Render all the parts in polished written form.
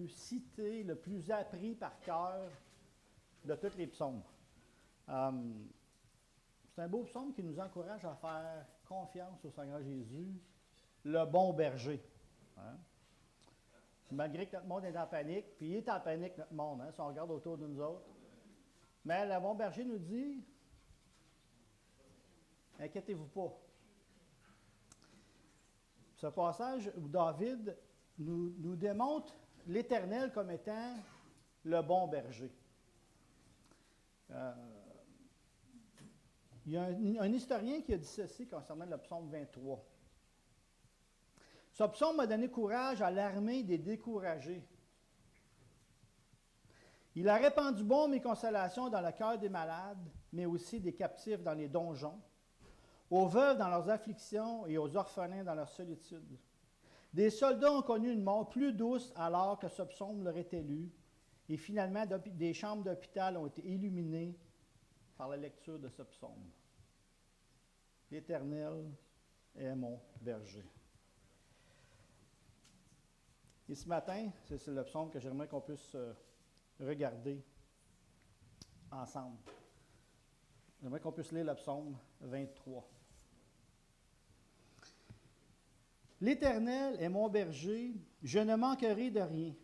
cité, le plus appris par cœur de tous les psaumes. C'est un beau psaume qui nous encourage à faire confiance au Seigneur Jésus, le bon berger. Hein? Malgré que notre monde est en panique, puis il est en panique, notre monde, hein, si on regarde autour de nous autres. Mais le bon berger nous dit, inquiétez-vous pas. Ce passage où David nous démontre l'Éternel comme étant le bon berger. Il y a un historien qui a dit ceci concernant le psaume 23. Ce psaume a donné courage à l'armée des découragés. Il a répandu baume et consolation dans le cœur des malades, mais aussi des captifs dans les donjons, aux veuves dans leurs afflictions et aux orphelins dans leur solitude. Des soldats ont connu une mort plus douce alors que ce psaume leur était lu, et finalement des chambres d'hôpital ont été illuminées par la lecture de ce psaume. L'Éternel est mon berger. Et ce matin, c'est le psaume que j'aimerais qu'on puisse regarder ensemble. J'aimerais qu'on puisse lire le psaume 23. L'Éternel est mon berger, je ne manquerai de rien.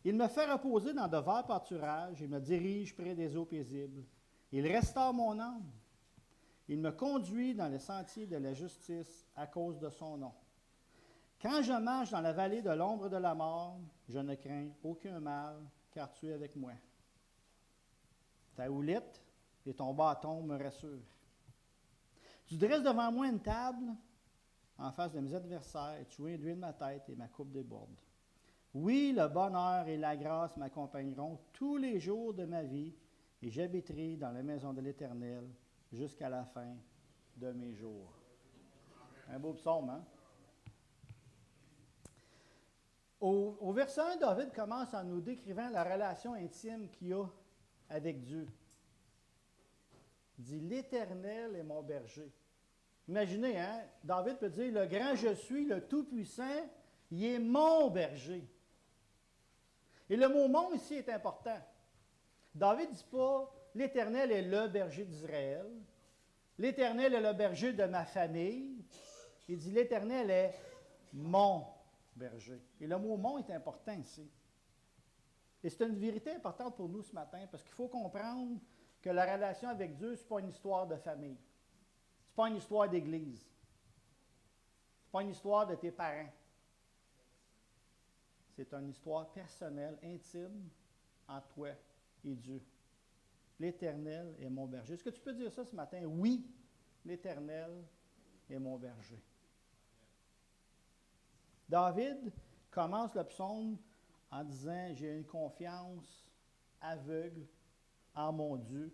Il me fait reposer dans de verts pâturages et me dirige près des eaux paisibles. Il restaure mon âme. Il me conduit dans les sentiers de la justice à cause de son nom. Quand je marche dans la vallée de l'ombre de la mort, je ne crains aucun mal, car tu es avec moi. Ta houlette et ton bâton me rassurent. Tu dresses devant moi une table en face de mes adversaires, et tu induis ma tête et ma coupe déborde. Oui, le bonheur et la grâce m'accompagneront tous les jours de ma vie, et j'habiterai dans la maison de l'Éternel jusqu'à la fin de mes jours. Un beau psaume, hein? Au verset 1, David commence en nous décrivant la relation intime qu'il a avec Dieu. Il dit « L'Éternel est mon berger ». Imaginez, hein? David peut dire « Le grand je suis, le Tout-Puissant, il est mon berger ». Et le mot « mon » ici est important. David ne dit pas « L'Éternel est le berger d'Israël ». L'Éternel est le berger de ma famille. Il dit « L'Éternel est mon berger ». Et le mot « mon » est important ici. Et c'est une vérité importante pour nous ce matin, parce qu'il faut comprendre que la relation avec Dieu, ce n'est pas une histoire de famille. Ce n'est pas une histoire d'église. Ce n'est pas une histoire de tes parents. C'est une histoire personnelle, intime, entre toi et Dieu. L'Éternel est mon berger. Est-ce que tu peux dire ça ce matin? Oui, l'Éternel est mon berger. David commence le psaume en disant « J'ai une confiance aveugle en mon Dieu ».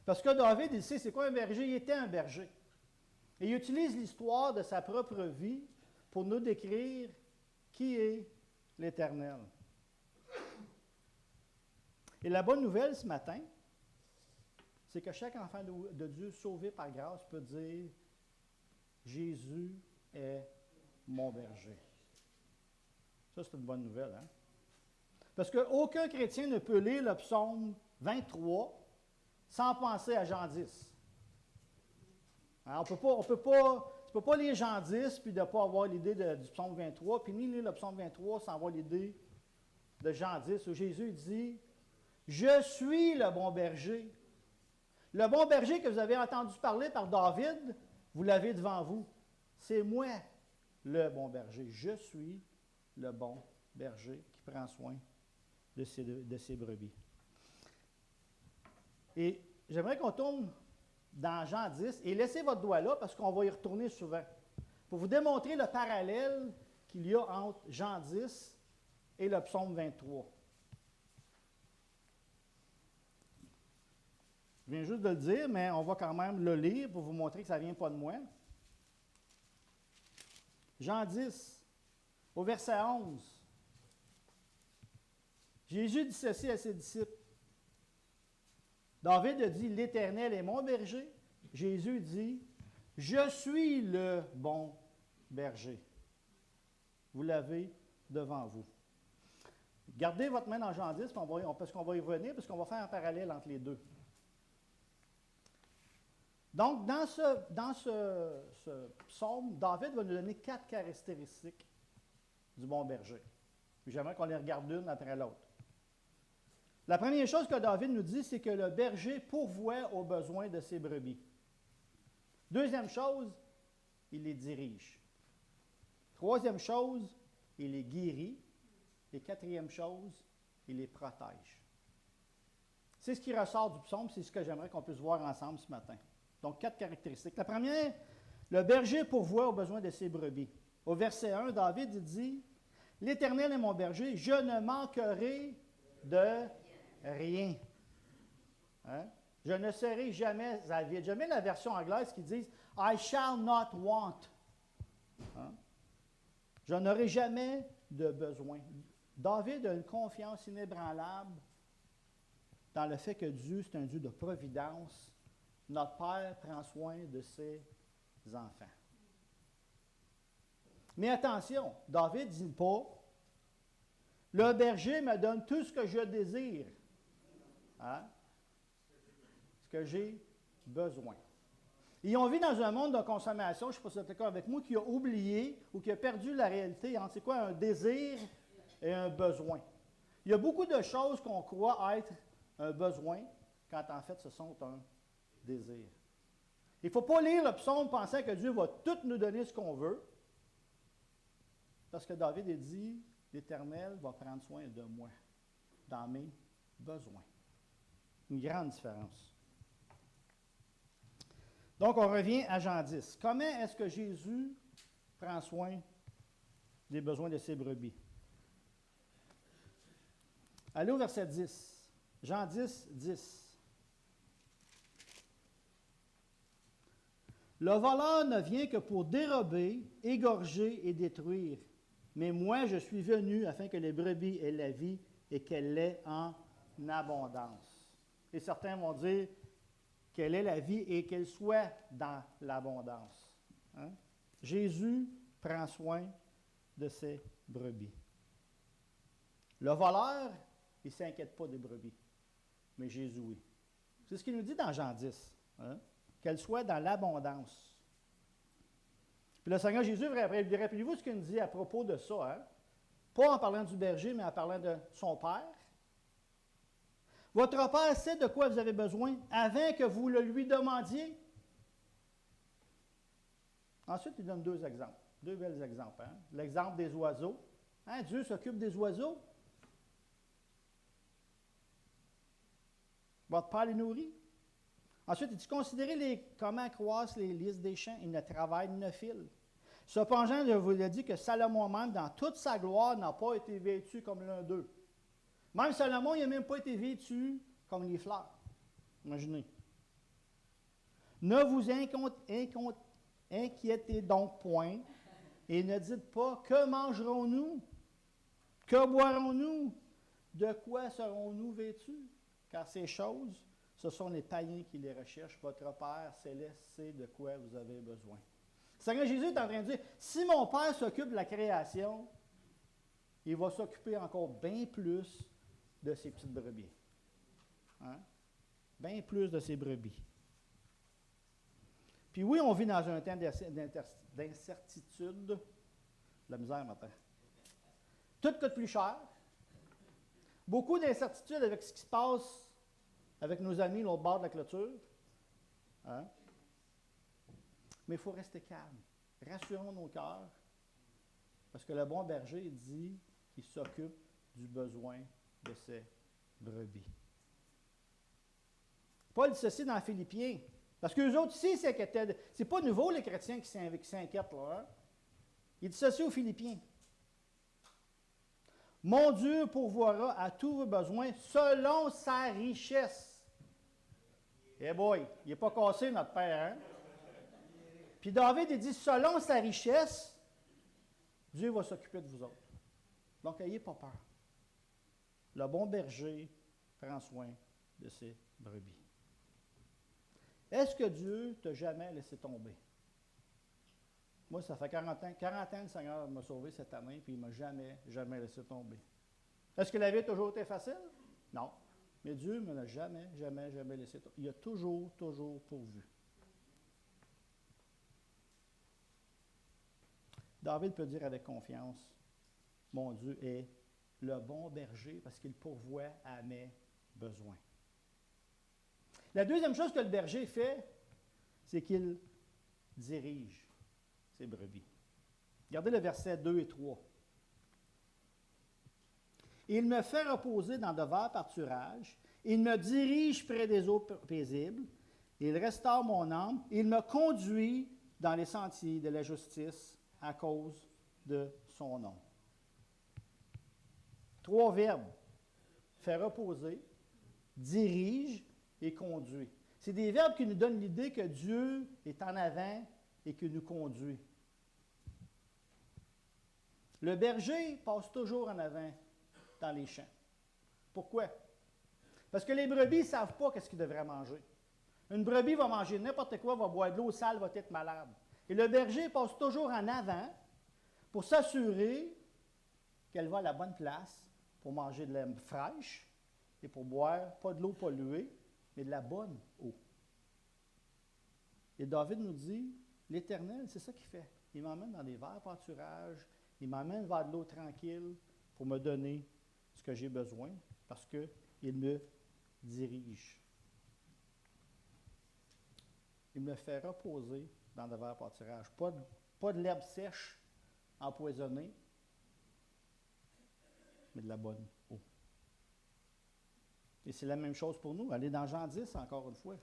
Parce que David, il sait c'est quoi un berger? Il était un berger. Et il utilise l'histoire de sa propre vie pour nous décrire qui est l'Éternel. Et la bonne nouvelle ce matin, c'est que chaque enfant de Dieu sauvé par grâce peut dire « Jésus est mon berger ». Ça, c'est une bonne nouvelle, hein? Parce qu'aucun chrétien ne peut lire le psaume 23 sans penser à Jean 10. Alors, tu ne peux pas lire Jean 10 puis de ne pas avoir l'idée du psaume 23, puis ni lire le psaume 23 sans avoir l'idée de Jean 10, où Jésus dit « Je suis le bon berger ». Le bon berger que vous avez entendu parler par David, vous l'avez devant vous. C'est moi, le bon berger. Je suis le bon berger qui prend soin de ses brebis. Et j'aimerais qu'on tourne dans Jean 10 et laissez votre doigt là parce qu'on va y retourner souvent. Pour vous démontrer le parallèle qu'il y a entre Jean 10 et le psaume 23. Je viens juste de le dire, mais on va quand même le lire pour vous montrer que ça ne vient pas de moi. Jean 10, au verset 11. Jésus dit ceci à ses disciples. David a dit « L'Éternel est mon berger ». Jésus dit « Je suis le bon berger ». Vous l'avez devant vous. Gardez votre main dans Jean 10, parce qu'on va y revenir, parce qu'on va faire un parallèle entre les deux. Donc, dans ce psaume, David va nous donner 4 caractéristiques du bon berger. J'aimerais qu'on les regarde une après l'autre. La première chose que David nous dit, c'est que le berger pourvoit aux besoins de ses brebis. Deuxième chose, il les dirige. Troisième chose, il les guérit. Et quatrième chose, il les protège. C'est ce qui ressort du psaume, c'est ce que j'aimerais qu'on puisse voir ensemble ce matin. Donc, 4 caractéristiques. La première, le berger pourvoit aux besoins de ses brebis. Au verset 1, David dit, « L'Éternel est mon berger, je ne manquerai de rien. Hein? Je ne serai jamais avide. » J'aime bien la version anglaise qui dit « I shall not want. » Hein? Je n'aurai jamais de besoin. David a une confiance inébranlable dans le fait que Dieu, c'est un Dieu de providence. Notre Père prend soin de ses enfants. Mais attention, David ne dit pas « Le berger me donne tout ce que je désire. Hein? Ce que j'ai besoin. » Et on vit dans un monde de consommation, je ne sais pas si vous êtes d'accord avec moi, qui a oublié ou qui a perdu la réalité entre c'est quoi un désir et un besoin. Il y a beaucoup de choses qu'on croit être un besoin, quand en fait ce sont un désir. Il ne faut pas lire le psaume pensant que Dieu va tout nous donner ce qu'on veut, parce que David a dit, l'Éternel va prendre soin de moi, dans mes besoins. Une grande différence. Donc, on revient à Jean 10. Comment est-ce que Jésus prend soin des besoins de ses brebis? Allez au verset 10. Jean 10, 10. Le voleur ne vient que pour dérober, égorger et détruire. Mais moi, je suis venu afin que les brebis aient la vie et qu'elle l'ait en abondance. Et certains vont dire qu'elle ait la vie et qu'elle soit dans l'abondance. Hein? Jésus prend soin de ses brebis. Le voleur, il ne s'inquiète pas des brebis, mais Jésus, oui. C'est ce qu'il nous dit dans Jean 10, hein? Qu'elle soit dans l'abondance. Puis le Seigneur Jésus, rappelez-vous ce qu'il nous dit à propos de ça, hein? Pas en parlant du berger, mais en parlant de son Père. Votre Père sait de quoi vous avez besoin avant que vous le lui demandiez. Ensuite, il donne 2 exemples, 2 bels exemples. Hein? L'exemple des oiseaux. Hein, Dieu s'occupe des oiseaux. Votre Père les nourrit. Ensuite, il dit, considérez comment croissent les lys des champs. Ils ne travaillent ni ne filent. Cependant, je vous l'ai dit que Salomon même, dans toute sa gloire, n'a pas été vêtu comme l'un d'eux. Même Salomon, il n'a même pas été vêtu comme les fleurs. Imaginez. Ne vous inquiétez donc point et ne dites pas, que mangerons-nous? Que boirons-nous? De quoi serons-nous vêtus? Car ces choses, ce sont les païens qui les recherchent. Votre Père céleste sait de quoi vous avez besoin. Seigneur Jésus est en train de dire, si mon Père s'occupe de la création, il va s'occuper encore bien plus de ses petites brebis. Hein? Bien plus de ses brebis. Puis oui, on vit dans un temps d'incertitude. La misère, matin. Tout coûte plus cher. Beaucoup d'incertitudes avec ce qui se passe avec nos amis l'autre bord de la clôture. Hein? Mais il faut rester calme. Rassurons nos cœurs. Parce que le bon berger dit qu'il s'occupe du besoin de ses brebis. Paul dit ceci dans Philippiens. Parce qu'eux autres ici s'inquiétaient. C'est pas nouveau les chrétiens qui s'inquiètent là. Hein? Il dit ceci aux Philippiens. Mon Dieu pourvoira à tous vos besoins selon sa richesse. Eh boy, il n'est pas cassé notre Père, hein? Puis David, il dit, selon sa richesse, Dieu va s'occuper de vous autres. Donc, n'ayez pas peur. Le bon berger prend soin de ses brebis. Est-ce que Dieu t'a jamais laissé tomber? Moi, ça fait 40 ans que le Seigneur m'a sauvé cette année, puis il ne m'a jamais laissé tomber. Est-ce que la vie a toujours été facile? Non. Mais Dieu ne me l'a jamais, jamais, jamais laissé. Il a toujours, toujours pourvu. David peut dire avec confiance, mon Dieu est le bon berger parce qu'il pourvoit à mes besoins. La deuxième chose que le berger fait, c'est qu'il dirige ses brebis. Regardez le verset 2 et 3. Il me fait reposer dans de verts pâturages, il me dirige près des eaux paisibles, il restaure mon âme, il me conduit dans les sentiers de la justice à cause de son nom. 3 verbes. Fait reposer, dirige et conduit. C'est des verbes qui nous donnent l'idée que Dieu est en avant et qu'il nous conduit. Le berger passe toujours en avant dans les champs. Pourquoi? Parce que les brebis ne savent pas ce qu'ils devraient manger. Une brebis va manger n'importe quoi, va boire de l'eau sale, va être malade. Et le berger passe toujours en avant pour s'assurer qu'elle va à la bonne place pour manger de l'herbe fraîche et pour boire pas de l'eau polluée, mais de la bonne eau. Et David nous dit, l'Éternel, c'est ça qu'il fait. Il m'emmène dans des verts pâturages, il m'emmène vers de l'eau tranquille pour me donner ce que j'ai besoin, parce qu'il me dirige. Il me fait reposer dans de verts pâturages. Pas de l'herbe sèche, empoisonnée, mais de la bonne eau. Et c'est la même chose pour nous. Allez dans Jean 10, encore une fois.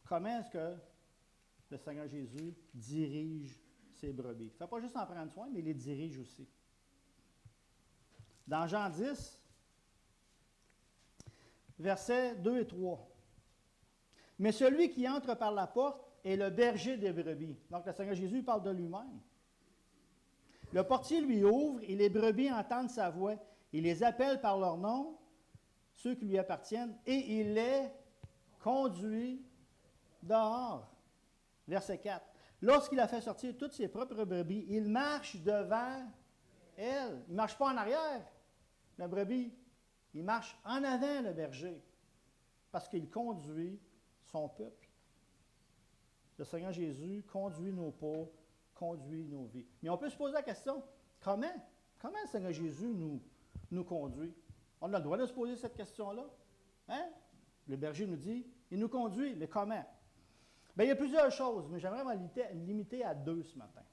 Comment est-ce que le Seigneur Jésus dirige ses brebis? Il ne fait pas juste en prendre soin, mais il les dirige aussi. Dans Jean 10, versets 2 et 3. Mais celui qui entre par la porte est le berger des brebis. Donc le Seigneur Jésus parle de lui-même. Le portier lui ouvre et les brebis entendent sa voix. Il les appelle par leur nom, ceux qui lui appartiennent, et il les conduit dehors. Verset 4. Lorsqu'il a fait sortir toutes ses propres brebis, il marche devant elles. Il ne marche pas en arrière, la brebis. Il marche en avant, le berger, parce qu'il conduit son peuple. Le Seigneur Jésus conduit nos pas, conduit nos vies. Mais on peut se poser la question, comment le Seigneur Jésus nous conduit? On a le droit de se poser cette question-là. Hein? Le berger nous dit, il nous conduit, mais comment? Bien, il y a plusieurs choses, mais j'aimerais me limiter à 2 ce matin.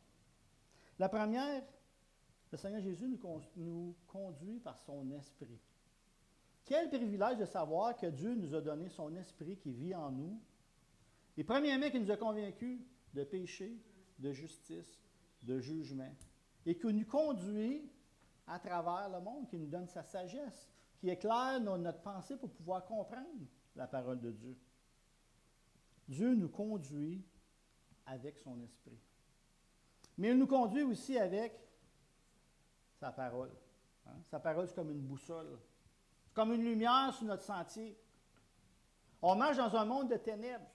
La première, le Seigneur Jésus nous conduit par son esprit. Quel privilège de savoir que Dieu nous a donné son esprit qui vit en nous. Et premièrement, qui nous a convaincus de péché, de justice, de jugement, et qui nous conduit à travers le monde, qui nous donne sa sagesse, qui éclaire notre pensée pour pouvoir comprendre la parole de Dieu. Dieu nous conduit avec son esprit. Mais il nous conduit aussi avec sa parole. Hein? Sa parole, c'est comme une boussole. C'est comme une lumière sur notre sentier. On marche dans un monde de ténèbres.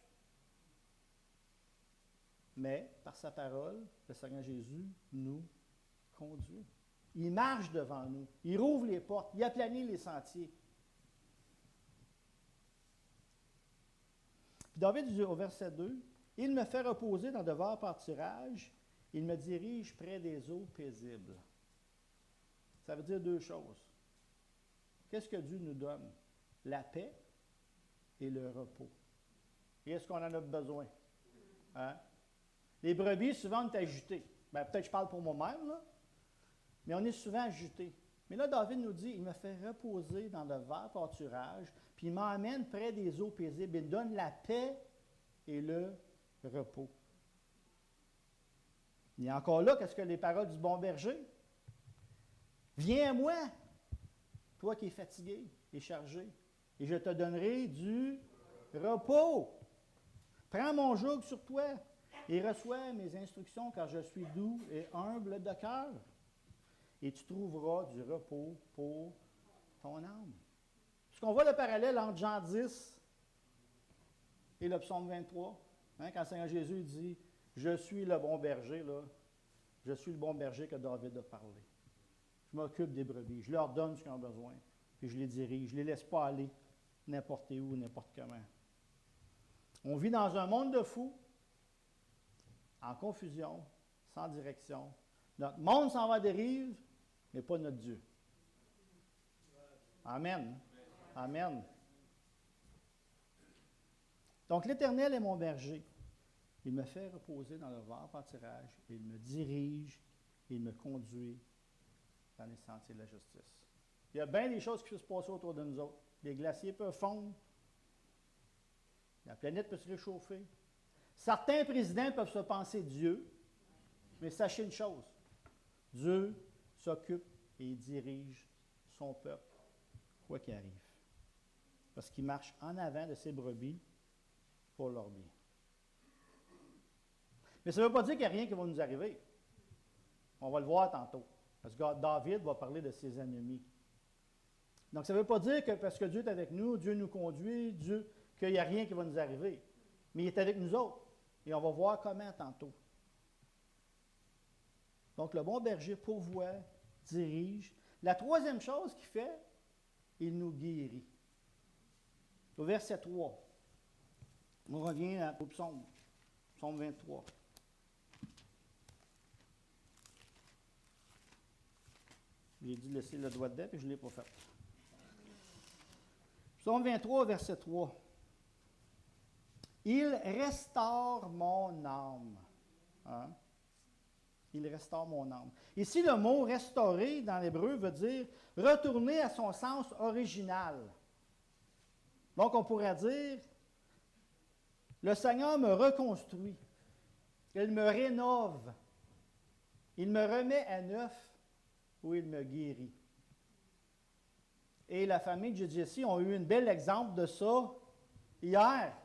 Mais, par sa parole, le Seigneur Jésus nous conduit. Il marche devant nous. Il rouvre les portes. Il aplanit les sentiers. Puis David dit au verset 2, « Il me fait reposer dans de verts pâturages. Il me dirige près des eaux paisibles. » Ça veut dire 2 choses. Qu'est-ce que Dieu nous donne? La paix et le repos. Et est-ce qu'on en a besoin? Hein? Les brebis, souvent, on est agités. Bien, peut-être que je parle pour moi-même, là, mais on est souvent agités. Mais là, David nous dit, il me fait reposer dans de verts pâturages, puis il m'emmène près des eaux paisibles. Il me donne la paix et le repos. Il y a encore là, qu'est-ce que les paroles du bon berger? Viens à moi, toi qui es fatigué et chargé, et je te donnerai du repos. Prends mon joug sur toi et reçois mes instructions, car je suis doux et humble de cœur. Et tu trouveras du repos pour ton âme. Puisqu'on voit le parallèle entre Jean 10 et le psaume 23, hein, quand le Seigneur Jésus dit « Je suis le bon berger », là, je suis le bon berger que David a parlé. Je m'occupe des brebis. Je leur donne ce qu'ils ont besoin. Puis je les dirige. Je ne les laisse pas aller n'importe où, n'importe comment. On vit dans un monde de fous, en confusion, sans direction. Notre monde s'en va à dérive, mais pas notre Dieu. Amen. Amen. Donc, l'Éternel est mon berger. Il me fait reposer dans le vert pâturage. Il me dirige. Il me conduit dans les sentiers de la justice. Il y a bien des choses qui peuvent se passer autour de nous autres. Les glaciers peuvent fondre. La planète peut se réchauffer. Certains présidents peuvent se penser Dieu. Mais sachez une chose. Dieu s'occupe et dirige son peuple, quoi qu'il arrive. Parce qu'il marche en avant de ses brebis pour leur bien. Mais ça ne veut pas dire qu'il n'y a rien qui va nous arriver. On va le voir tantôt. Parce que David va parler de ses ennemis. Donc, ça ne veut pas dire que parce que Dieu est avec nous, Dieu nous conduit, qu'il n'y a rien qui va nous arriver. Mais il est avec nous autres. Et on va voir comment tantôt. Donc, le bon berger pourvoit, dirige. La troisième chose qu'il fait, il nous guérit. Au verset 3. On revient au psaume 23. J'ai dû laisser le doigt dedans, puis je ne l'ai pas fait. Psaume 23, verset 3. Il restaure mon âme. Hein? Il restaure mon âme. Ici, le mot restaurer dans l'hébreu veut dire retourner à son sens original. Donc, on pourrait dire le Seigneur me reconstruit. Il me rénove. Il me remet à neuf ou il me guérit. Et la famille de Jesse ont eu un bel exemple de ça hier.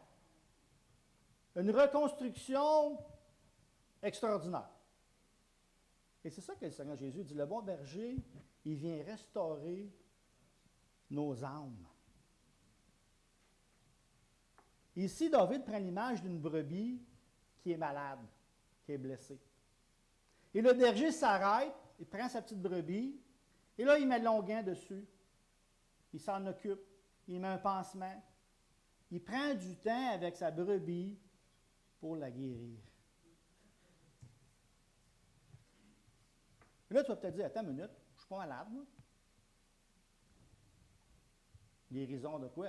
Une reconstruction extraordinaire. Et c'est ça que le Seigneur Jésus dit, le bon berger, il vient restaurer nos âmes. Ici, David prend l'image d'une brebis qui est malade, qui est blessée. Et le berger s'arrête, il prend sa petite brebis, et là, il met l'onguent dessus. Il s'en occupe, il met un pansement. Il prend du temps avec sa brebis pour la guérir. Et là, tu vas peut-être dire, attends une minute, je ne suis pas malade, moi. Guérison de quoi?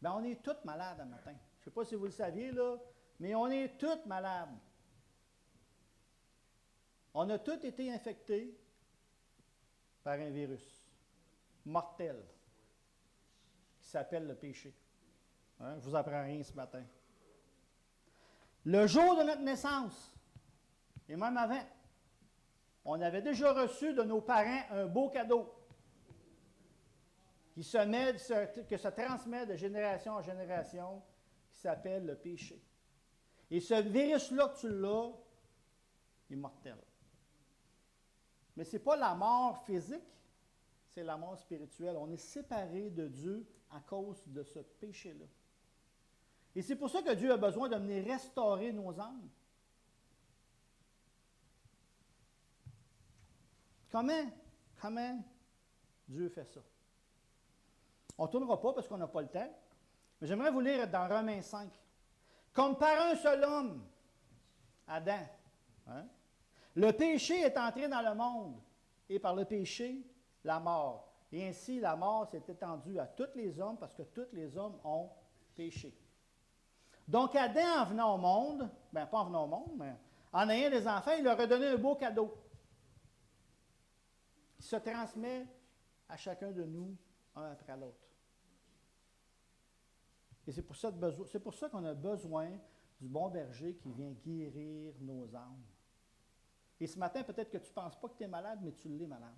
Bien, on est tous malades un matin. Je ne sais pas si vous le saviez, là, mais on est tous malades. On a tous été infectés par un virus mortel qui s'appelle le péché. Hein? Je ne vous apprends rien ce matin. Le jour de notre naissance, et même avant, on avait déjà reçu de nos parents un beau cadeau qui se transmet de génération en génération, qui s'appelle le péché. Et ce virus-là que tu l'as, est mortel. Mais ce n'est pas la mort physique, c'est la mort spirituelle. On est séparé de Dieu à cause de ce péché-là. Et c'est pour ça que Dieu a besoin de venir restaurer nos âmes. Comment Dieu fait ça? On ne tournera pas parce qu'on n'a pas le temps, mais j'aimerais vous lire dans Romains 5. Comme par un seul homme, Adam, hein, le péché est entré dans le monde, et par le péché, la mort. Et ainsi, la mort s'est étendue à tous les hommes parce que tous les hommes ont péché. Donc, Adam, en venant au monde, bien, pas en venant au monde, mais en ayant des enfants, il leur a donné un beau cadeau qui se transmet à chacun de nous, un après l'autre. Et c'est pour ça qu'on a besoin du bon berger qui vient guérir nos âmes. Et ce matin, peut-être que tu ne penses pas que tu es malade, mais tu l'es malade.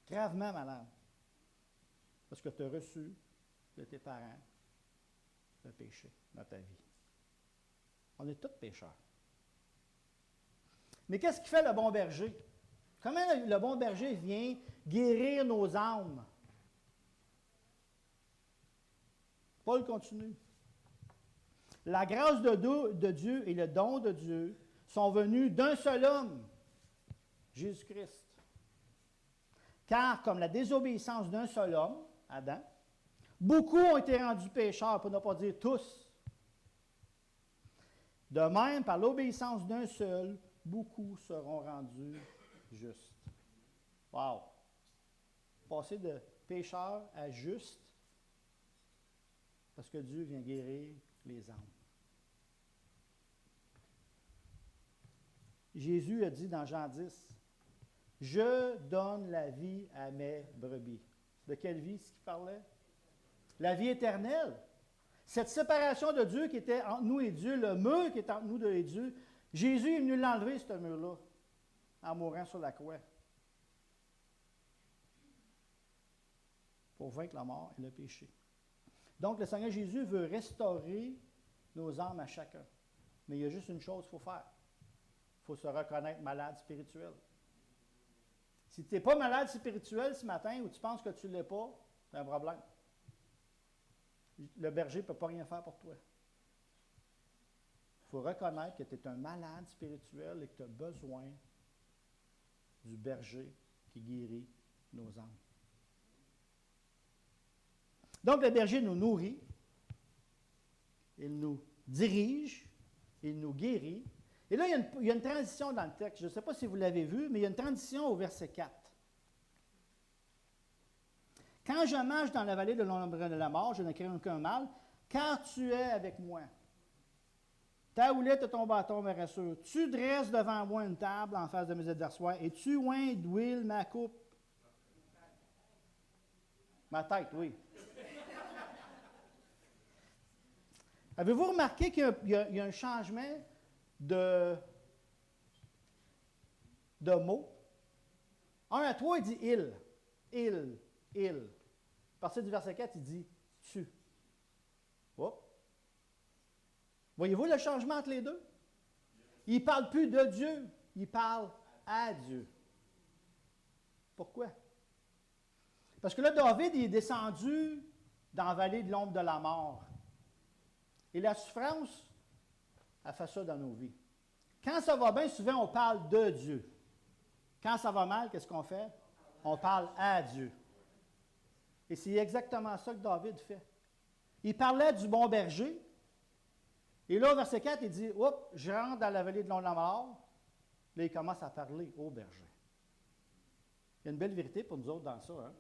Gravement malade. Parce que tu as reçu de tes parents le péché dans ta vie. On est tous pécheurs. Mais qu'est-ce qui fait le bon berger? Comment le bon berger vient guérir nos âmes? Paul continue. La grâce de Dieu et le don de Dieu sont venus d'un seul homme, Jésus-Christ. Car comme la désobéissance d'un seul homme, Adam, beaucoup ont été rendus pécheurs, pour ne pas dire tous. De même, par l'obéissance d'un seul, beaucoup seront rendus justes. Wow! Passer de pécheur à juste, parce que Dieu vient guérir les âmes. Jésus a dit dans Jean 10, « Je donne la vie à mes brebis. » De quelle vie est-ce qu'il parlait? La vie éternelle. Cette séparation de Dieu qui était entre nous et Dieu, le mur qui est entre nous et Dieu, Jésus est venu l'enlever, ce mur-là, en mourant sur la croix. Pour vaincre la mort et le péché. Donc, le Seigneur Jésus veut restaurer nos âmes à chacun. Mais il y a juste une chose qu'il faut faire. Il faut se reconnaître malade spirituel. Si tu n'es pas malade spirituel ce matin ou tu penses que tu ne l'es pas, c'est un problème. Le berger ne peut pas rien faire pour toi. Il faut reconnaître que tu es un malade spirituel et que tu as besoin du berger qui guérit nos âmes. Donc, le berger nous nourrit, il nous dirige, il nous guérit. Et là, il y a une transition dans le texte. Je ne sais pas si vous l'avez vu, mais il y a une transition au verset 4. Quand je marche dans la vallée de l'ombre de la mort, je ne crains aucun mal, car tu es avec moi. Ta houlette et ton bâton me rassurent. Tu dresses devant moi une table en face de mes adversaires et tu oins d'huile ma coupe. Ma tête, oui. Avez-vous remarqué qu'il y a un changement de mots? Un à trois, il dit il. Il. À partir du verset 4, il dit tu. Oh. Voyez-vous le changement entre les deux? Il ne parle plus de Dieu, il parle à Dieu. Pourquoi? Parce que là, David il est descendu dans la vallée de l'ombre de la mort. Et la souffrance, elle fait ça dans nos vies. Quand ça va bien, souvent, on parle de Dieu. Quand ça va mal, qu'est-ce qu'on fait? On parle à Dieu. Et c'est exactement ça que David fait. Il parlait du bon berger. Et là, au verset 4, il dit, « Oups, je rentre dans la vallée de l'ombre de la mort. » Là, il commence à parler au berger. Il y a une belle vérité pour nous autres dans ça. Hein?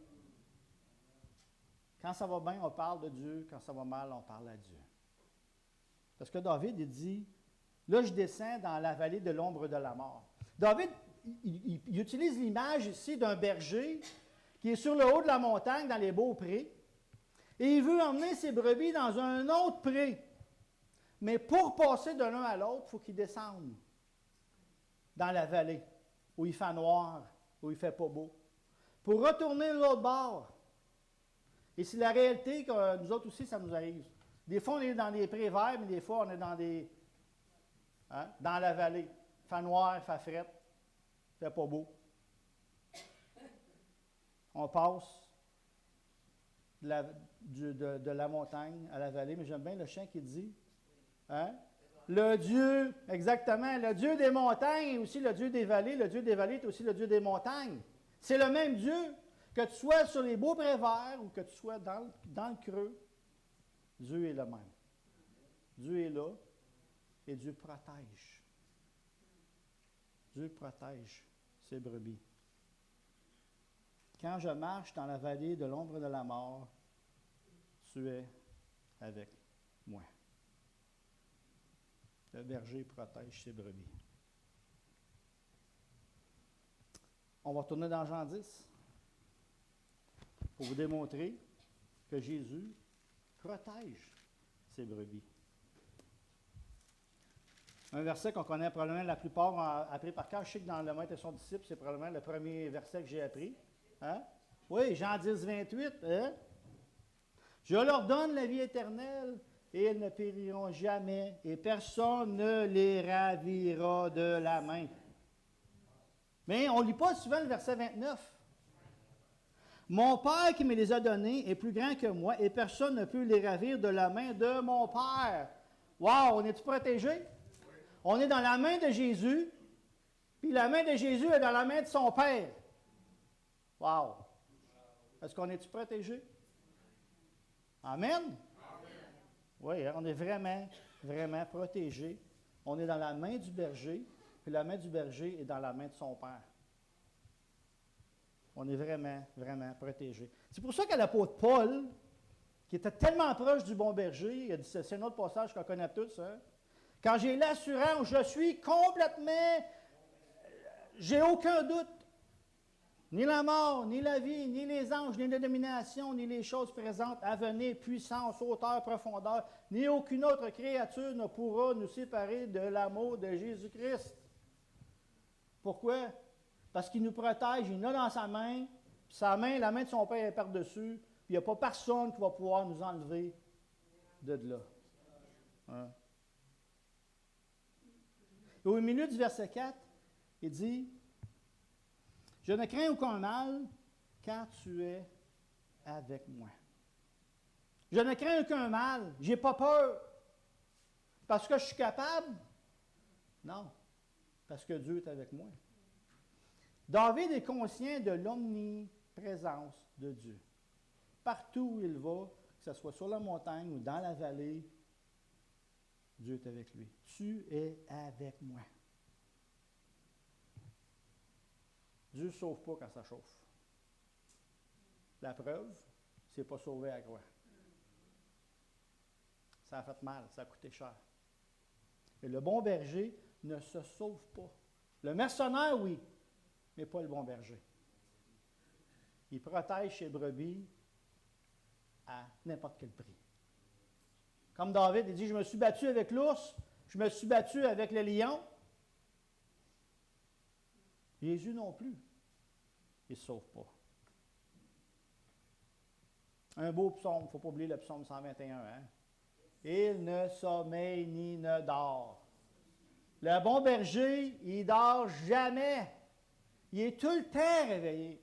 Quand ça va bien, on parle de Dieu. Quand ça va mal, on parle à Dieu. Parce que David, il dit, là, je descends dans la vallée de l'ombre de la mort. David, il utilise l'image ici d'un berger qui est sur le haut de la montagne, dans les beaux prés, et il veut emmener ses brebis dans un autre pré. Mais pour passer de l'un à l'autre, il faut qu'il descende dans la vallée, où il fait noir, où il ne fait pas beau, pour retourner de l'autre bord. Et c'est la réalité que nous autres aussi, ça nous arrive. Des fois, on est dans des prés verts, mais des fois, on est dans dans la vallée. Il fait noir, il fait fret, il ne fait pas beau. On passe de la montagne à la vallée, mais j'aime bien le chant qui dit, hein? Le Dieu, exactement, le Dieu des montagnes est aussi le Dieu des vallées est aussi le Dieu des montagnes. C'est le même Dieu, que tu sois sur les beaux prés verts ou que tu sois dans le creux. Dieu est le même. Dieu est là et Dieu protège. Dieu protège ses brebis. Quand je marche dans la vallée de l'ombre de la mort, tu es avec moi. Le berger protège ses brebis. On va retourner dans Jean 10 pour vous démontrer que Jésus protège ses brebis. Un verset qu'on connaît probablement la plupart ont appris par cœur. Je sais que dans le Maître et son disciple, c'est probablement le premier verset que j'ai appris. Hein? Oui, Jean 10, 28. Hein? Je leur donne la vie éternelle et ils ne périront jamais et personne ne les ravira de la main. Mais on ne lit pas souvent le verset 29. Mon Père qui me les a donnés est plus grand que moi et personne ne peut les ravir de la main de mon Père. Wow, on est-tu protégé? On est dans la main de Jésus Puis la main de Jésus est dans la main de son Père. Wow! Est-ce qu'on est-tu protégé? Amen? Oui, on est vraiment, vraiment protégé. On est dans la main du berger, puis la main du berger est dans la main de son Père. On est vraiment, vraiment protégé. C'est pour ça que l'apôtre Paul, qui était tellement proche du bon berger, il a dit, c'est un autre passage qu'on connaît tous, hein? Quand j'ai l'assurance, je suis complètement, j'ai aucun doute. Ni la mort, ni la vie, ni les anges, ni les dominations, ni les choses présentes, à venir, puissance, hauteur, profondeur, ni aucune autre créature ne pourra nous séparer de l'amour de Jésus-Christ. Pourquoi? Parce qu'il nous protège, il l'a dans sa main, puis sa main, la main de son Père est par-dessus, puis il n'y a pas personne qui va pouvoir nous enlever de là. Hein? Et au milieu du verset 4, il dit, « Je ne crains aucun mal, car tu es avec moi. » Je ne crains aucun mal, je n'ai pas peur, parce que je suis capable. Non, parce que Dieu est avec moi. David est conscient de l'omniprésence de Dieu. Partout où il va, que ce soit sur la montagne ou dans la vallée, Dieu est avec lui. Tu es avec moi. Dieu ne sauve pas quand ça chauffe. La preuve, c'est pas sauvé à la croix. Ça a fait mal, ça a coûté cher. Et le bon berger ne se sauve pas. Le mercenaire, oui, mais pas le bon berger. Il protège ses brebis à n'importe quel prix. Comme David, il dit, je me suis battu avec l'ours, je me suis battu avec le lion. Jésus non plus. Il ne se sauve pas. Un beau psaume, il ne faut pas oublier le psaume 121. Hein? Il ne sommeille ni ne dort. Le bon berger, il ne dort jamais. Il est tout le temps réveillé.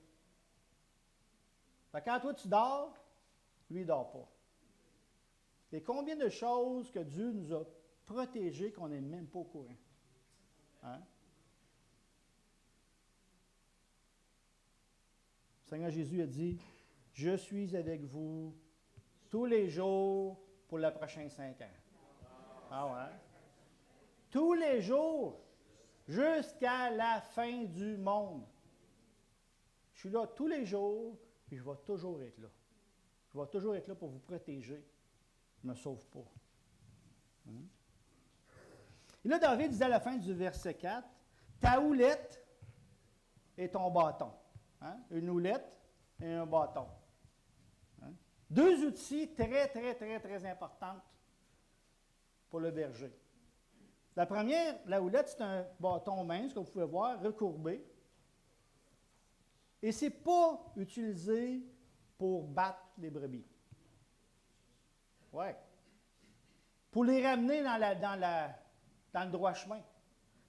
Fait que quand toi tu dors, lui il ne dort pas. Et combien de choses que Dieu nous a protégées qu'on n'est même pas au courant. Hein? Le Seigneur Jésus a dit, « Je suis avec vous tous les jours pour les prochains 5 ans. » Ah ouais? Tous les jours, jusqu'à la fin du monde. Je suis là tous les jours, puis je vais toujours être là. Je vais toujours être là pour vous protéger. Je ne me sauve pas. Hein? Et là, David disait à la fin du verset 4, « Ta houlette et ton bâton. » Hein? Une houlette et un bâton. Hein? Deux outils très, très, très, très importants pour le berger. La première, la houlette, c'est un bâton mince, comme vous pouvez voir, recourbé. Et ce n'est pas utilisé pour battre les brebis. Oui. Pour les ramener dans le droit chemin.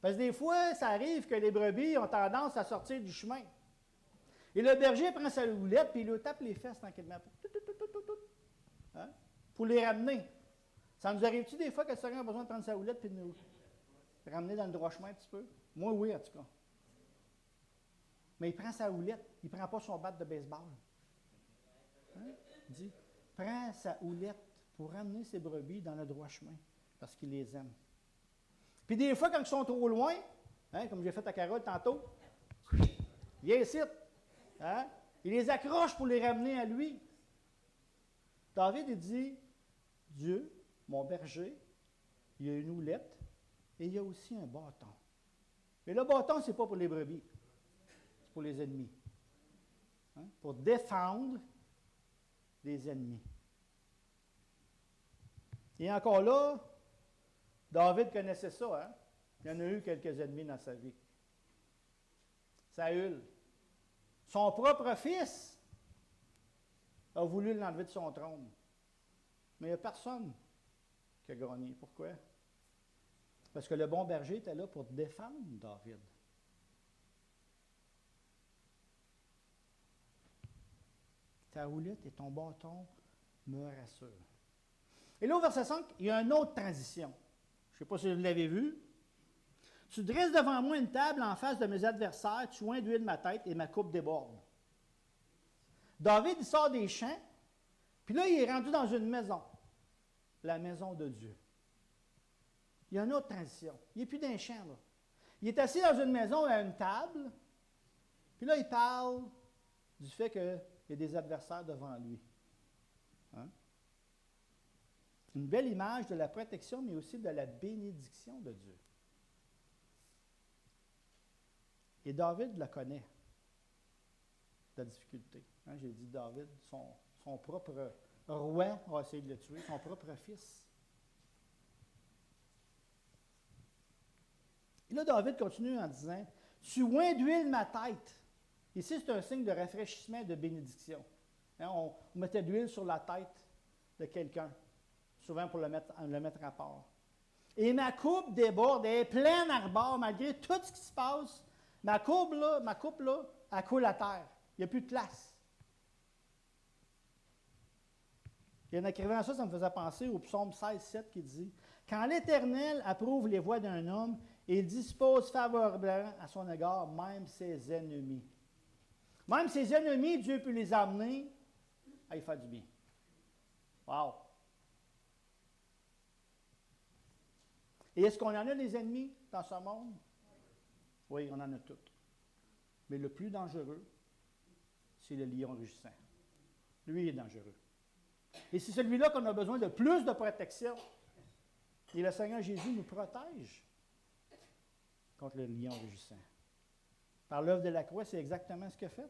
Parce que des fois, ça arrive que les brebis ont tendance à sortir du chemin. Et le berger prend sa houlette et il lui tape les fesses tranquillement. Hein? Pour les ramener. Ça nous arrive-tu des fois que le Seigneur a besoin de prendre sa houlette et de nous ramener dans le droit chemin un petit peu? Moi, oui, en tout cas. Mais il prend sa houlette, il ne prend pas son bat de baseball. Hein? Il dit, prends sa houlette pour ramener ses brebis dans le droit chemin, parce qu'il les aime. Puis des fois, quand ils sont trop loin, hein, comme j'ai fait à Carole tantôt, viens ici. Hein? Il les accroche pour les ramener à lui. David, il dit, Dieu, mon berger, il y a une houlette et il y a aussi un bâton. Mais le bâton, ce n'est pas pour les brebis, c'est pour les ennemis. Hein? Pour défendre les ennemis. Et encore là, David connaissait ça. Hein? Il y en a eu quelques ennemis dans sa vie. Saül. Son propre fils a voulu l'enlever de son trône. Mais il n'y a personne qui a gagné. Pourquoi? Parce que le bon berger était là pour défendre David. Ta houlette et ton bâton me rassurent. Et là, au verset 5, il y a une autre transition. Je ne sais pas si vous l'avez vu. Tu dresses devant moi une table en face de mes adversaires, tu oins d'huile ma tête et ma coupe déborde. David, il sort des champs, puis là, il est rendu dans une maison, la maison de Dieu. Il y a une autre transition. Il n'est plus dans les champs, là. Il est assis dans une maison à une table, puis là, il parle du fait qu'il y a des adversaires devant lui. Hein? Une belle image de la protection, mais aussi de la bénédiction de Dieu. Et David le connaît, la difficulté. Hein, j'ai dit David, son propre roi a essayé de le tuer, son propre fils. Et là, David continue en disant, « Tu oins d'huile ma tête. » Ici, c'est un signe de rafraîchissement et de bénédiction. Hein, on mettait de l'huile sur la tête de quelqu'un, souvent pour le mettre à part. Et ma coupe déborde, elle est pleine à rebord, malgré tout ce qui se passe. Ma coupe, là, elle coule à terre. Il n'y a plus de place. Et en écrivant ça, ça me faisait penser au psaume 16,7 qui dit « Quand l'Éternel approuve les voies d'un homme, il dispose favorablement à son égard même ses ennemis. » Même ses ennemis, Dieu peut les amener à y faire du bien. Wow! Et est-ce qu'on en a des ennemis dans ce monde? Oui, on en a tous. Mais le plus dangereux, c'est le lion rugissant. Lui, il est dangereux. Et c'est celui-là qu'on a besoin de plus de protection. Et le Seigneur Jésus nous protège contre le lion rugissant. Par l'œuvre de la croix, c'est exactement ce qu'il a fait.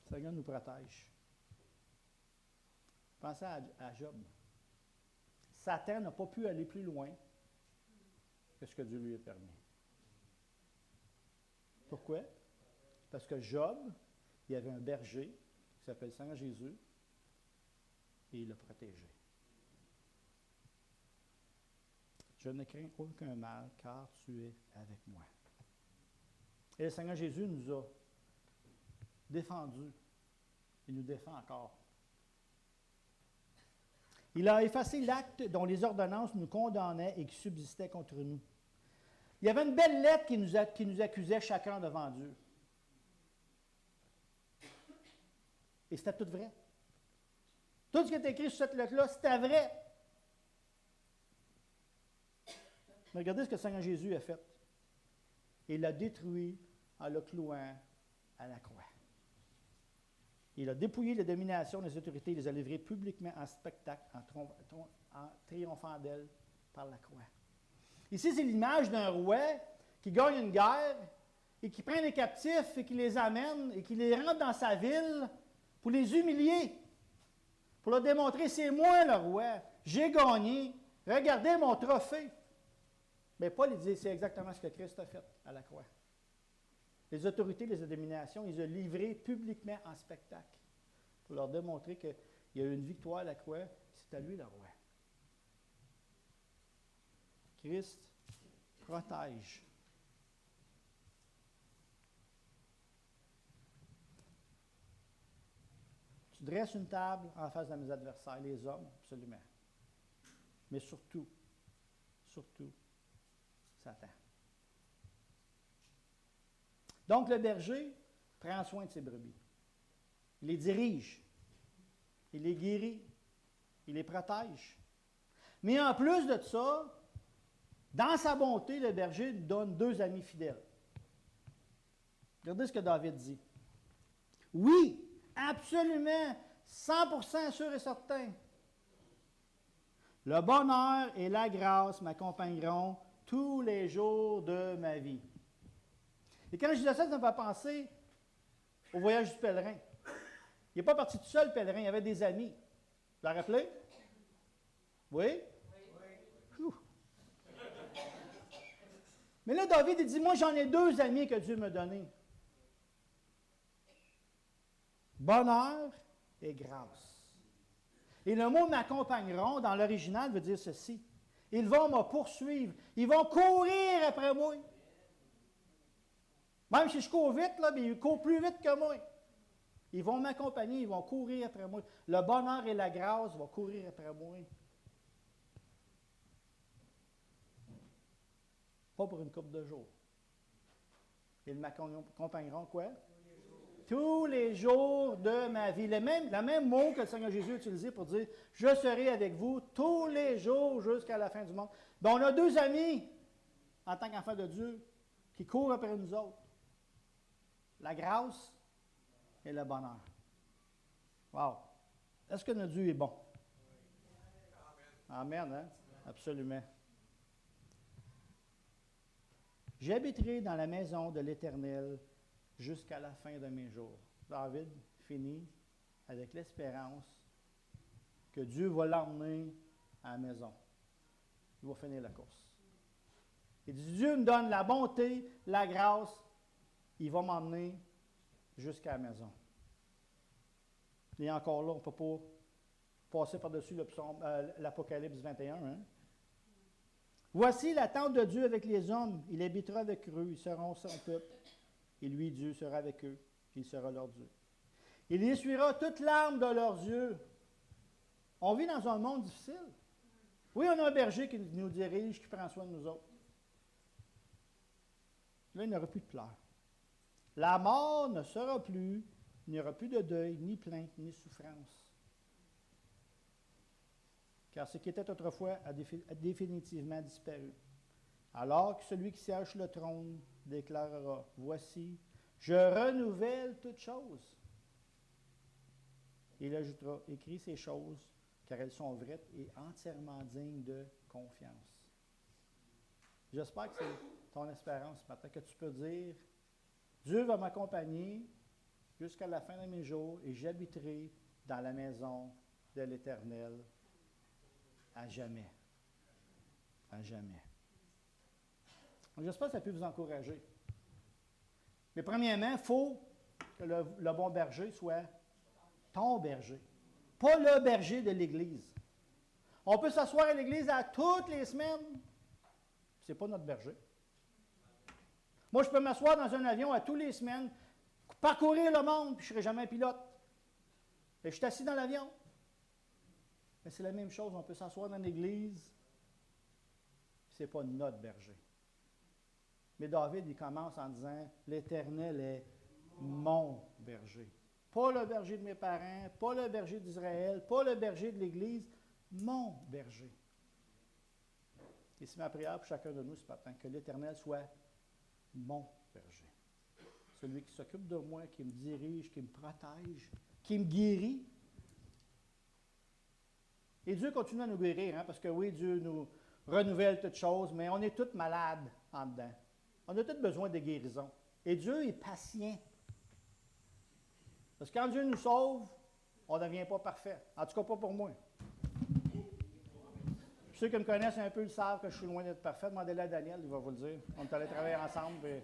Le Seigneur nous protège. Pensez à Job. Satan n'a pas pu aller plus loin que ce que Dieu lui a permis. Pourquoi? Parce que Job, il y avait un berger qui s'appelle Seigneur Jésus et il l'a protégé. Je ne crains aucun mal, car tu es avec moi. Et le Seigneur Jésus nous a défendus. Il nous défend encore. Il a effacé l'acte dont les ordonnances nous condamnaient et qui subsistait contre nous. Il y avait une belle lettre qui nous accusait chacun devant Dieu. Et c'était tout vrai. Tout ce qui est écrit sur cette lettre-là, c'était vrai. Mais regardez ce que le Seigneur Jésus a fait. Il l'a détruit en le clouant à la croix. Il a dépouillé les dominations des autorités, il les a livrées publiquement en spectacle, en triomphant d'elles par la croix. Ici, c'est l'image d'un roi qui gagne une guerre et qui prend les captifs et qui les amène et qui les rentre dans sa ville pour les humilier, pour leur démontrer, c'est moi le roi, j'ai gagné, regardez mon trophée. Mais Paul il dit, c'est exactement ce que Christ a fait à la croix. Les autorités, les dominations, ils ont livré publiquement en spectacle pour leur démontrer qu'il y a eu une victoire à la croix, c'est à lui le roi. Christ protège. Tu dresses une table en face de mes adversaires, les hommes, absolument. Mais surtout, Satan. Donc, le berger prend soin de ses brebis. Il les dirige. Il les guérit. Il les protège. Mais en plus de ça, dans sa bonté, le berger donne 2 amis fidèles. Regardez ce que David dit. Oui, absolument, 100% sûr et certain. Le bonheur et la grâce m'accompagneront tous les jours de ma vie. Et quand je dis ça, ça me fait penser au voyage du pèlerin. Il n'est pas parti tout seul, le pèlerin, il y avait des amis. Vous vous rappelez? Oui? Oui. Mais là, David, il dit, moi, j'en ai 2 amis que Dieu m'a donnés. Bonheur et grâce. Et le mot m'accompagneront, dans l'original, veut dire ceci. Ils vont me poursuivre. Ils vont courir après moi. Même si je cours vite, là, mais ils courent plus vite que moi. Ils vont m'accompagner, ils vont courir après moi. Le bonheur et la grâce vont courir après moi. Pas pour une couple de jours. Ils m'accompagneront quoi? Tous les jours de ma vie. Le même mot que le Seigneur Jésus a utilisé pour dire « Je serai avec vous tous les jours jusqu'à la fin du monde ». Ben, on a deux amis en tant qu'enfants de Dieu qui courent après nous autres. La grâce et le bonheur. Wow! Est-ce que notre Dieu est bon? Amen, hein? Absolument. J'habiterai dans la maison de l'Éternel jusqu'à la fin de mes jours. David finit avec l'espérance que Dieu va l'emmener à la maison. Il va finir la course. Il dit, Dieu me donne la bonté, la grâce, il va m'emmener jusqu'à la maison. Et encore là, on ne peut pas passer par-dessus l'Apocalypse 21. Hein? Voici la tente de Dieu avec les hommes. Il habitera avec eux. Ils seront son peuple. Et lui, Dieu, sera avec eux. Il sera leur Dieu. Il essuiera toute larme de leurs yeux. On vit dans un monde difficile. Oui, on a un berger qui nous dirige, qui prend soin de nous autres. Là, il n'y aura plus de pleurs. La mort ne sera plus. Il n'y aura plus de deuil, ni plainte, ni souffrance. Car ce qui était autrefois a définitivement disparu. Alors que celui qui siège sur le trône déclarera, « Voici, je renouvelle toutes choses. » Il ajoutera, « Écris ces choses, car elles sont vraies et entièrement dignes de confiance. » J'espère que c'est ton espérance ce matin, que tu peux dire, « Dieu va m'accompagner jusqu'à la fin de mes jours et j'habiterai dans la maison de l'Éternel à jamais. » À jamais. J'espère que ça peut vous encourager. Mais premièrement, il faut que le bon berger soit ton berger. Pas le berger de l'Église. On peut s'asseoir à l'Église à toutes les semaines. Ce n'est pas notre berger. Moi, je peux m'asseoir dans un avion à toutes les semaines, parcourir le monde, puis je ne serai jamais pilote. Et je suis assis dans l'avion. Mais c'est la même chose. On peut s'asseoir dans l'Église. Ce n'est pas notre berger. Mais David, il commence en disant, « L'Éternel est mon berger. » Pas le berger de mes parents, pas le berger d'Israël, pas le berger de l'Église, mon berger. Et c'est ma prière pour chacun de nous ce matin, que l'Éternel soit mon berger. Celui qui s'occupe de moi, qui me dirige, qui me protège, qui me guérit. Et Dieu continue à nous guérir, hein, parce que oui, Dieu nous renouvelle toutes choses, mais on est tous malades en dedans. On a tous besoin de guérison. Et Dieu est patient. Parce que quand Dieu nous sauve, on ne devient pas parfait. En tout cas, pas pour moi. Ceux qui me connaissent un peu le savent que je suis loin d'être parfait. Demandez-le à Daniel, il va vous le dire. On est allés travailler ensemble.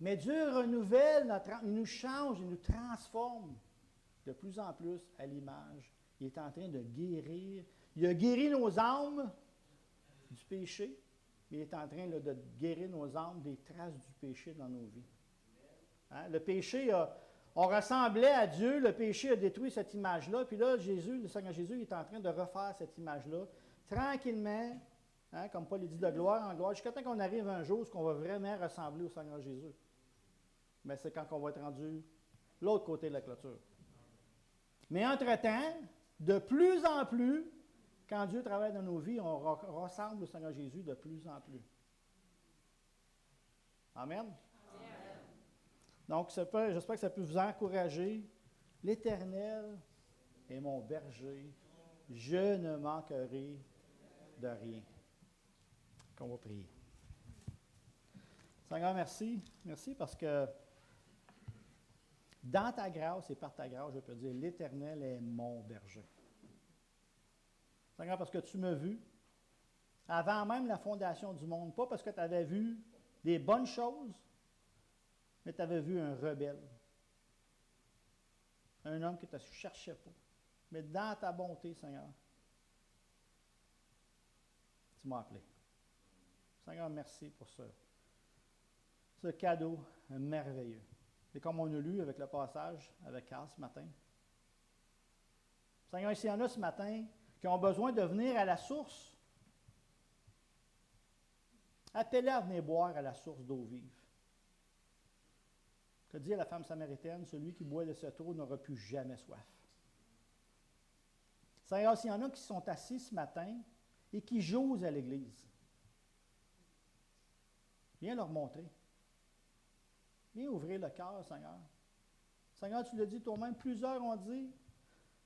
Mais Dieu renouvelle, il nous change, il nous transforme de plus en plus à l'image. Il est en train de guérir. Il a guéri nos âmes du péché. Il est en train là, de guérir nos âmes des traces du péché dans nos vies. Hein? Le péché, on ressemblait à Dieu, le péché a détruit cette image-là, puis là, le Seigneur Jésus, il est en train de refaire cette image-là, tranquillement, hein, comme Paul dit, de gloire en gloire, jusqu'à temps qu'on arrive un jour où on va vraiment ressembler au Seigneur Jésus. Mais c'est quand on va être rendu l'autre côté de la clôture. Mais entre-temps, de plus en plus, quand Dieu travaille dans nos vies, on ressemble au Seigneur Jésus de plus en plus. Amen? Donc, j'espère que ça peut vous encourager. L'Éternel est mon berger. Je ne manquerai de rien. Qu'on va prier. Seigneur, merci. Merci parce que dans ta grâce et par ta grâce, je peux dire, l'Éternel est mon berger. Seigneur, parce que tu m'as vu avant même la fondation du monde, pas parce que tu avais vu des bonnes choses, mais tu avais vu un rebelle, un homme que tu ne cherchais pas. Mais dans ta bonté, Seigneur, tu m'as appelé. Seigneur, merci pour ce cadeau merveilleux. Et comme on a lu avec le passage avec Carl ce matin, Seigneur, s'il y en a ce matin qui ont besoin de venir à la source, Appelez à venir boire à la source d'eau vive. Tu as dit à la femme samaritaine, celui qui boit de cette eau n'aura plus jamais soif. Seigneur, s'il y en a qui sont assis ce matin et qui jouent à l'Église, viens leur montrer. Viens ouvrir le cœur, Seigneur. Seigneur, tu l'as dit toi-même, plusieurs ont dit,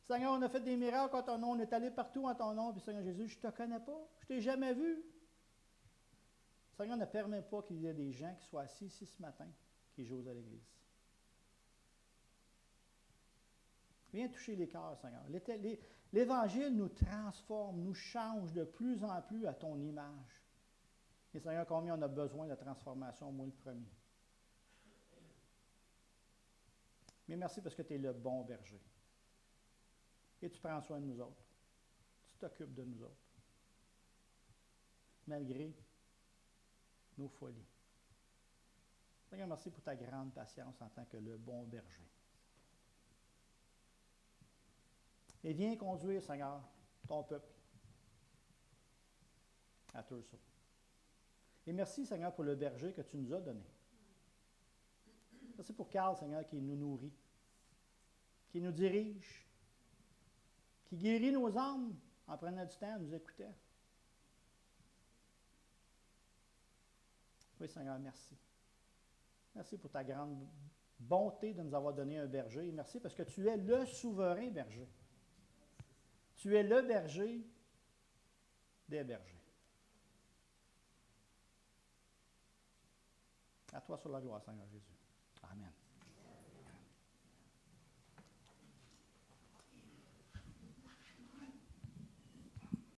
Seigneur, on a fait des miracles en ton nom, on est allé partout en ton nom, puis Seigneur Jésus, je ne te connais pas, je ne t'ai jamais vu. Seigneur, ne permet pas qu'il y ait des gens qui soient assis ici ce matin, qui jouent à l'Église. Viens toucher les cœurs, Seigneur. L'Évangile nous transforme, nous change de plus en plus à ton image. Et Seigneur, combien on a besoin de transformation, moi le premier. Mais merci parce que tu es le bon berger. Et tu prends soin de nous autres. Tu t'occupes de nous autres. Malgré nos folies. Seigneur, merci pour ta grande patience en tant que le bon berger. Et viens conduire, Seigneur, ton peuple à Turso. Et merci, Seigneur, pour le berger que tu nous as donné. Merci pour Carl, Seigneur, qui nous nourrit, qui nous dirige, qui guérit nos âmes en prenant du temps à nous écouter. Oui, Seigneur, merci. Merci pour ta grande bonté de nous avoir donné un berger. Et merci parce que tu es le souverain berger. Tu es le berger des bergers. À toi sur la gloire, Seigneur Jésus. Amen.